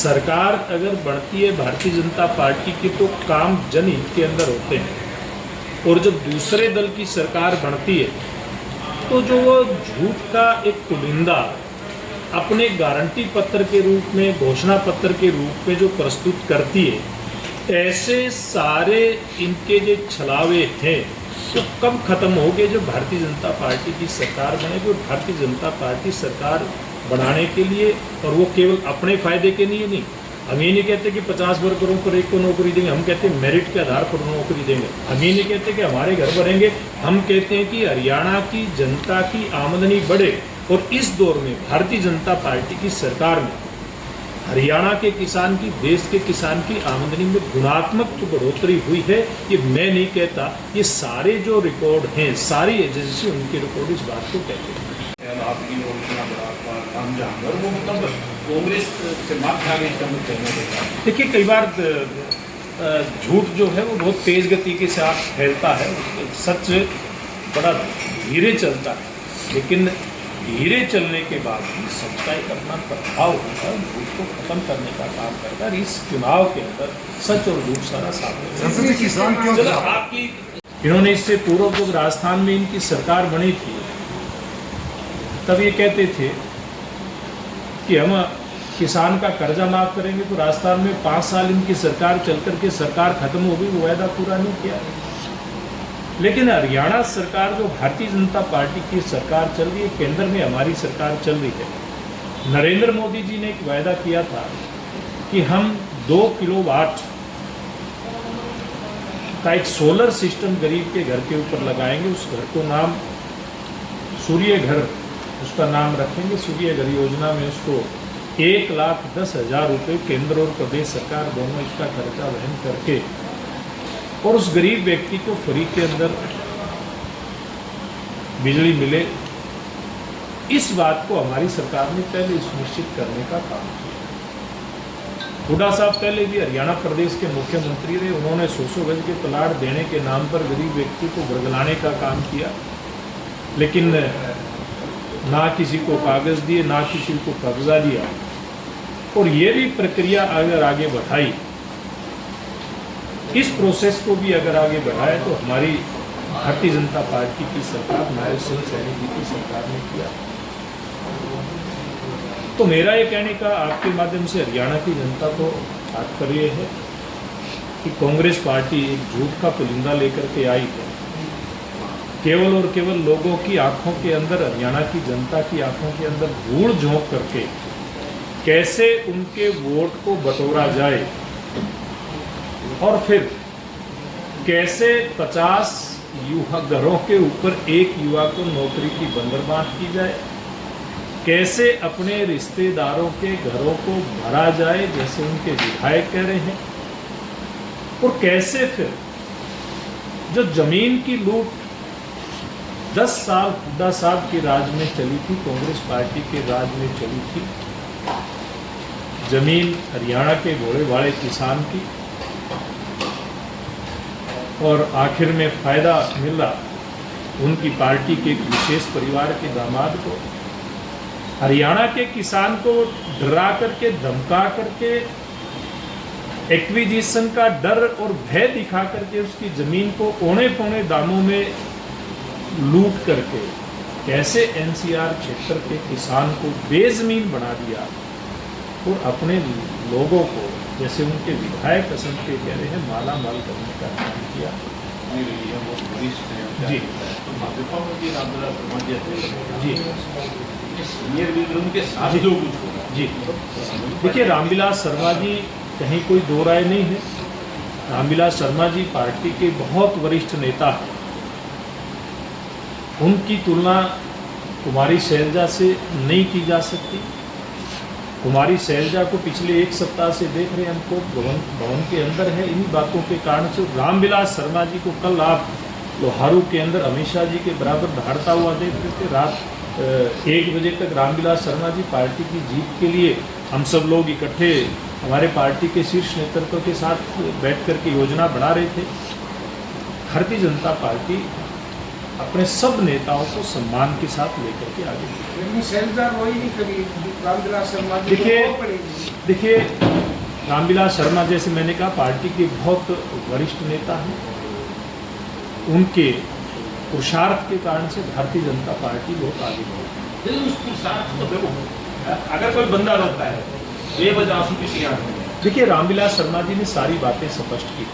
सरकार अगर बढ़ती है भारतीय जनता पार्टी की तो काम जनहित के अंदर होते हैं, और जब दूसरे दल की सरकार बढ़ती है तो जो वो झूठ का एक पुलिंदा अपने गारंटी पत्र के रूप में, घोषणा पत्र के रूप में जो प्रस्तुत करती है, ऐसे सारे इनके जो छलावे हैं तो कब खत्म हो गए जब भारतीय जनता पार्टी की सरकार बनेगी। और भारतीय जनता पार्टी सरकार बनाने के लिए, और वो केवल अपने फायदे के लिए नहीं, हम ये नहीं कहते कि 50 वर्करों पर एक को नौकरी देंगे, हम कहते हैं मेरिट के आधार पर नौकरी देंगे। हम ये नहीं कहते कि हमारे घर भरेंगे, हम कहते हैं कि हरियाणा की जनता की आमदनी बढ़े। और इस दौर में भारतीय जनता पार्टी की सरकार में हरियाणा के किसान की, देश के किसान की आमदनी में गुणात्मक जो बढ़ोतरी हुई है, ये मैं नहीं कहता, ये सारे जो रिकॉर्ड हैं, सारी एजेंसी उनके रिकॉर्ड इस बात को कहते हैं। आपकी वो मतलब कांग्रेस से मात खा गई कहना। देखिए, कई बार झूठ जो है वो बहुत तेज गति के साथ फैलता है, सच बड़ा धीरे चलता है, लेकिन धीरे चलने के बाद भी सच्चाई अपना प्रभाव होता है, झूठ को खत्म करने का काम करता है। इस चुनाव के अंदर सच और झूठ सारा सामने किसान क्यों आपकी इन्होंने इससे पूर्व जब राजस्थान में इनकी सरकार बनी थी तब ये कहते थे कि हम किसान का कर्जा माफ करेंगे, तो राजस्थान में 5 साल इनकी सरकार चल करके सरकार खत्म हो गई, वो वायदा पूरा नहीं किया। लेकिन हरियाणा सरकार जो भारतीय जनता पार्टी की सरकार चल रही है, केंद्र में हमारी सरकार चल रही है, नरेंद्र मोदी जी ने एक वायदा किया था कि हम 2 किलोवाट का एक सोलर सिस्टम गरीब के घर के ऊपर लगाएंगे। उस घर को नाम सूर्य घर, उसका नाम रखेंगे सूर्य घर योजना में। उसको 1,10,000 रुपये केंद्र और प्रदेश सरकार दोनों इसका खर्चा वहन करके, और उस गरीब व्यक्ति को फ्री के अंदर बिजली मिले, इस बात को हमारी सरकार ने पहले सुनिश्चित करने का काम किया। हुड्डा साहब पहले भी हरियाणा प्रदेश के मुख्यमंत्री रहे, उन्होंने 100 गज के प्लाट देने के नाम पर गरीब व्यक्ति को बरगलाने का काम किया, लेकिन ना किसी को कागज दिए, ना किसी को कब्जा दिया। और ये भी प्रक्रिया अगर आगे बढ़ाई, इस प्रोसेस को भी अगर आगे बढ़ाए, तो हमारी भारतीय जनता पार्टी की सरकार, नायब सिंह सैनी जी की सरकार ने किया। तो मेरा ये कहने का आपके माध्यम से हरियाणा की जनता को तात्पर्य है कि कांग्रेस पार्टी एक झूठ का पुलिंदा लेकर के आई है, केवल और केवल लोगों की आंखों के अंदर, हरियाणा की जनता की आंखों के अंदर धूल झोंक करके कैसे उनके वोट को बटोरा जाए, और फिर कैसे 50 युवा घरों के ऊपर एक युवा को नौकरी की बंदरबांट की जाए, कैसे अपने रिश्तेदारों के घरों को भरा जाए जैसे उनके विधायक कह रहे हैं, और कैसे फिर जो जमीन की लूट 10 साल हुड्डा साहब के राज में चली थी, कांग्रेस पार्टी के राज में चली थी, जमीन हरियाणा के घोड़े वाले किसान की, और आखिर में फायदा मिला उनकी पार्टी के एक विशेष परिवार के दामाद को। हरियाणा के किसान को डरा करके, धमका करके, एक्विजिशन का डर और भय दिखा करके उसकी जमीन को औने पौने दामों में लूट करके कैसे एनसीआर क्षेत्र के किसान को बेजमीन बना दिया, और अपने लोगों को, जैसे उनके विधायक असम के कह रहे हैं, माला माल करने का काम किया। जी जी, देखिए, रामविलास शर्मा जी कहीं कोई दो राय नहीं है। रामविलास शर्मा जी पार्टी के बहुत वरिष्ठ नेता हैं। उनकी तुलना कुमारी शैलजा से नहीं की जा सकती। कुमारी शैलजा को पिछले 1 सप्ताह से देख रहे हैं, हमको भवन के अंदर है। इन्हीं बातों के कारण से रामविलास शर्मा जी को कल आप लोहारू के अंदर अमित शाह जी के बराबर दहाड़ता हुआ देख रहे थे। रात 1 बजे तक रामविलास शर्मा जी पार्टी की जीत के लिए हम सब लोग इकट्ठे हमारे पार्टी के शीर्ष नेतृत्व के साथ बैठ कर के योजना बना रहे थे। भारतीय जनता पार्टी अपने सब नेताओं को सम्मान के साथ लेकर के आगे बढ़ें। लेकिन सेंसर वही नहीं करी, रामविलास शर्मा जी को देखिए- वो पड़ेगी। देखिए, रामविलास शर्मा जैसे मैंने कहा पार्टी के बहुत वरिष्ठ नेता हैं, उनके पुरुषार्थ के कारण से भारतीय जनता पार्टी बहुत आगे बढ़ी। लेकिन उस पुरुषार्थ को देखो, अगर कोई बंदा रोता है बेवजह उसकी किसी आदमी देखिए, रामविलास शर्मा जी ने सारी बातें स्पष्ट की।